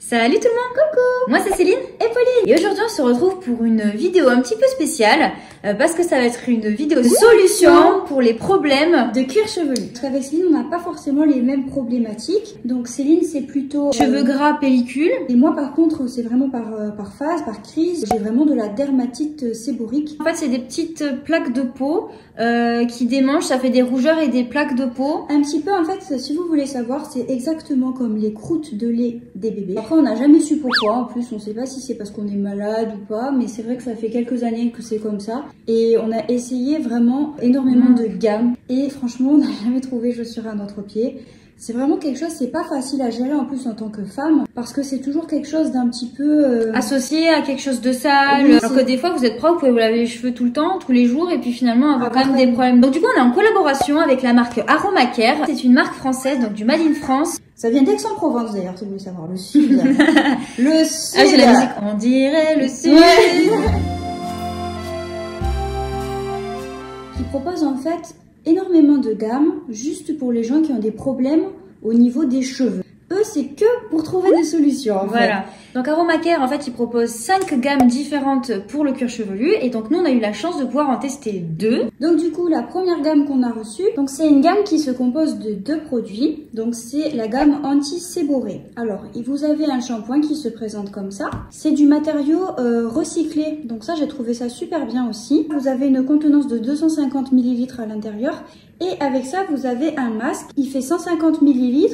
Salut tout le monde, coucou. Moi c'est Céline et Pauline. Et aujourd'hui on se retrouve pour une vidéo un petit peu spéciale parce que ça va être une vidéo solution pour les problèmes de cuir chevelu. Parce qu'avec Céline on n'a pas forcément les mêmes problématiques. Donc Céline c'est plutôt cheveux gras, pellicule. Et moi par contre c'est vraiment par phase, par crise. J'ai vraiment de la dermatite séborique. En fait c'est des petites plaques de peau qui démangent, ça fait des rougeurs et des plaques de peau. Un petit peu en fait, si vous voulez savoir, c'est exactement comme les croûtes de lait des bébés. Après on n'a jamais su pourquoi, en plus on sait pas si c'est parce qu'on est malade ou pas, mais c'est vrai que ça fait quelques années que c'est comme ça. Et on a essayé vraiment énormément de gammes et franchement on n'a jamais trouvé chaussure à notre pied. C'est vraiment quelque chose, c'est pas facile à gérer en plus en tant que femme, parce que c'est toujours quelque chose d'un petit peu associé à quelque chose de sale. Oui, alors que des fois vous êtes propre, vous pouvez vous laver les cheveux tout le temps, tous les jours, et puis finalement avoir quand même des problèmes. Donc du coup on est en collaboration avec la marque Aromacare. C'est une marque française, donc du Made in France. Ça vient d'Aix-en-Provence d'ailleurs, si vous voulez savoir, le sud. Le sud. Ah j'ai la musique, on dirait le sud. Ouais. Qui propose en fait énormément de gammes juste pour les gens qui ont des problèmes au niveau des cheveux. Eux, c'est que pour trouver des solutions. Voilà. Donc Aromacare, en fait, ils proposent 5 gammes différentes pour le cuir chevelu. Et donc nous, on a eu la chance de pouvoir en tester 2. Donc du coup, la première gamme qu'on a reçue, donc c'est une gamme qui se compose de 2 produits. Donc c'est la gamme anti-séborrhée. Alors, vous avez un shampoing qui se présente comme ça. C'est du matériau recyclé. Donc ça, j'ai trouvé ça super bien aussi. Vous avez une contenance de 250 ml à l'intérieur. Et avec ça, vous avez un masque. Il fait 150 ml.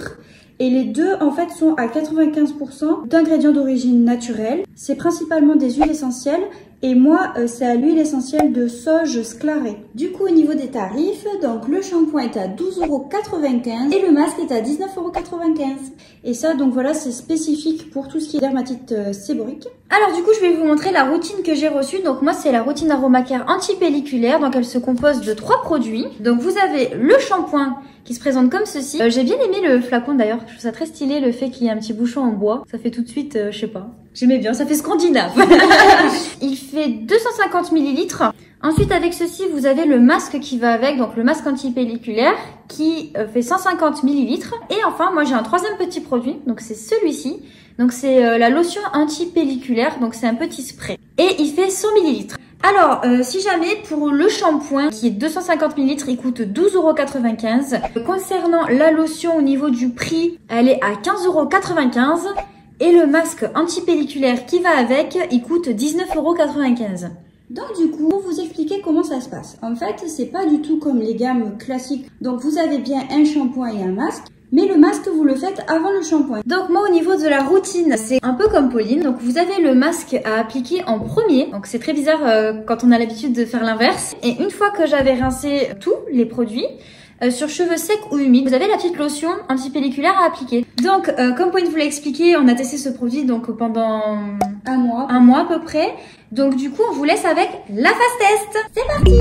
Et les deux, en fait, sont à 95% d'ingrédients d'origine naturelle. C'est principalement des huiles essentielles. Et moi, c'est à l'huile essentielle de sauge sclarée. Du coup, au niveau des tarifs, donc le shampoing est à 12,95 € et le masque est à 19,95 €. Et ça, donc voilà, c'est spécifique pour tout ce qui est dermatite séborique. Alors du coup, je vais vous montrer la routine que j'ai reçue. Donc moi, c'est la routine Aromacare anti-pelliculaire. Donc elle se compose de 3 produits. Donc vous avez le shampoing qui se présente comme ceci. J'ai bien aimé le flacon d'ailleurs. Je trouve ça très stylé le fait qu'il y ait un petit bouchon en bois. Ça fait tout de suite, je sais pas. J'aimais bien, ça fait scandinave. Il fait 250 ml. Ensuite, avec ceci, vous avez le masque qui va avec, donc le masque anti-pelliculaire qui fait 150 ml. Et enfin, moi j'ai un troisième petit produit, donc c'est celui-ci. Donc c'est la lotion anti-pelliculaire, donc c'est un petit spray. Et il fait 100 ml. Alors, si jamais pour le shampoing qui est 250 ml, il coûte 12,95 €. Concernant la lotion au niveau du prix, elle est à 15,95 €. Et le masque anti-pelliculaire qui va avec, il coûte 19,95 €. Donc du coup, pour vous expliquer comment ça se passe. En fait, c'est pas du tout comme les gammes classiques. Donc vous avez bien un shampoing et un masque. Mais le masque, vous le faites avant le shampoing. Donc moi, au niveau de la routine, c'est un peu comme Pauline. Donc vous avez le masque à appliquer en premier. Donc c'est très bizarre quand on a l'habitude de faire l'inverse. Et une fois que j'avais rincé tous les produits, sur cheveux secs ou humides, vous avez la petite lotion anti-pelliculaire à appliquer. Donc, comme Pauline vous l'a expliqué, on a testé ce produit donc pendant un mois à peu près. Donc du coup, on vous laisse avec la phase test. C'est parti!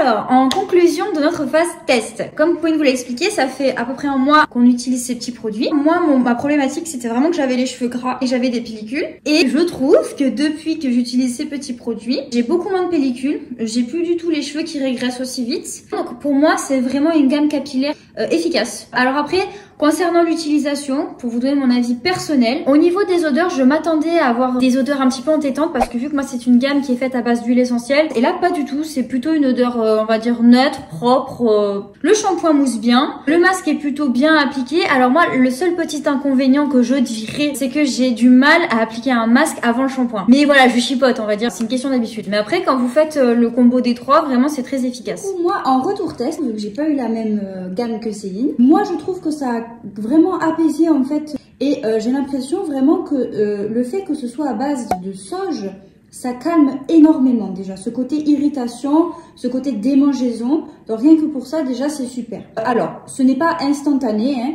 Alors, en conclusion de notre phase test, comme vous pouvez vous l'expliquer, ça fait à peu près un mois qu'on utilise ces petits produits. Moi, ma problématique, c'était vraiment que j'avais les cheveux gras et j'avais des pellicules. Et je trouve que depuis que j'utilise ces petits produits, j'ai beaucoup moins de pellicules. J'ai plus du tout les cheveux qui régressent aussi vite. Donc pour moi, c'est vraiment une gamme capillaire efficace. Alors après, concernant l'utilisation, pour vous donner mon avis personnel, au niveau des odeurs, je m'attendais à avoir des odeurs un petit peu entêtantes parce que vu que moi c'est une gamme qui est faite à base d'huile essentielle, et là pas du tout, c'est plutôt une odeur on va dire neutre, propre. Le shampoing mousse bien, le masque est plutôt bien appliqué. Alors moi, le seul petit inconvénient que je dirais, c'est que j'ai du mal à appliquer un masque avant le shampoing. Mais voilà, je chipote, on va dire, c'est une question d'habitude. Mais après, quand vous faites le combo des trois, vraiment c'est très efficace. Moi, en retour test, vu que j'ai pas eu la même gamme que Céline, moi je trouve que ça a vraiment apaisé en fait, et j'ai l'impression vraiment que le fait que ce soit à base de sauge, ça calme énormément déjà, ce côté irritation, ce côté démangeaison, donc rien que pour ça déjà c'est super. Alors, ce n'est pas instantané, hein.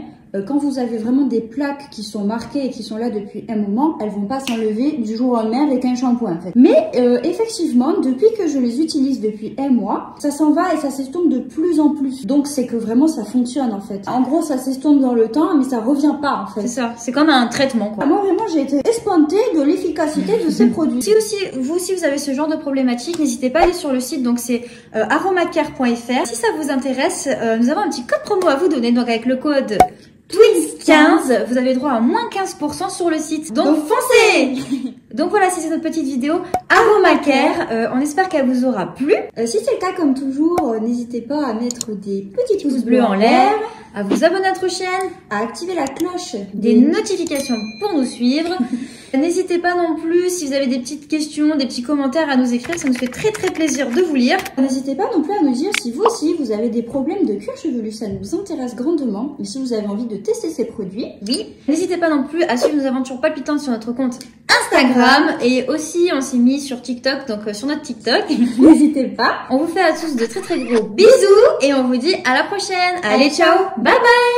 Quand vous avez vraiment des plaques qui sont marquées et qui sont là depuis un moment, elles vont pas s'enlever du jour au lendemain avec un shampoing en fait. Mais effectivement, depuis que je les utilise depuis un mois, ça s'en va et ça s'estompe de plus en plus. Donc c'est que vraiment ça fonctionne en fait. En gros, ça s'estompe dans le temps, mais ça revient pas en fait. C'est ça, c'est comme un traitement quoi. Moi vraiment, j'ai été espantée de l'efficacité de ces produits. Si aussi, vous aussi vous avez ce genre de problématique, n'hésitez pas à aller sur le site, donc c'est aromacare.fr. Si ça vous intéresse, nous avons un petit code promo à vous donner, donc avec le code TWINS15, vous avez droit à moins 15% sur le site. Donc foncez. Donc voilà, c'est notre petite vidéo Aromacare. On espère qu'elle vous aura plu. Si c'est le cas, comme toujours, n'hésitez pas à mettre des petits pouces bleus en l'air, à vous abonner à notre chaîne, à activer la cloche des notifications pour nous suivre. N'hésitez pas non plus, si vous avez des petites questions, des petits commentaires à nous écrire, ça nous fait très plaisir de vous lire. N'hésitez pas non plus à nous dire si vous aussi vous avez des problèmes de cuir chevelu, ça nous intéresse grandement. Et si vous avez envie de tester ces produits, oui. N'hésitez pas non plus à suivre nos aventures palpitantes sur notre compte Instagram, et aussi on s'est mis sur TikTok, donc sur notre TikTok. N'hésitez pas. On vous fait à tous de très gros bisous et on vous dit à la prochaine. Allez, ciao, bye bye.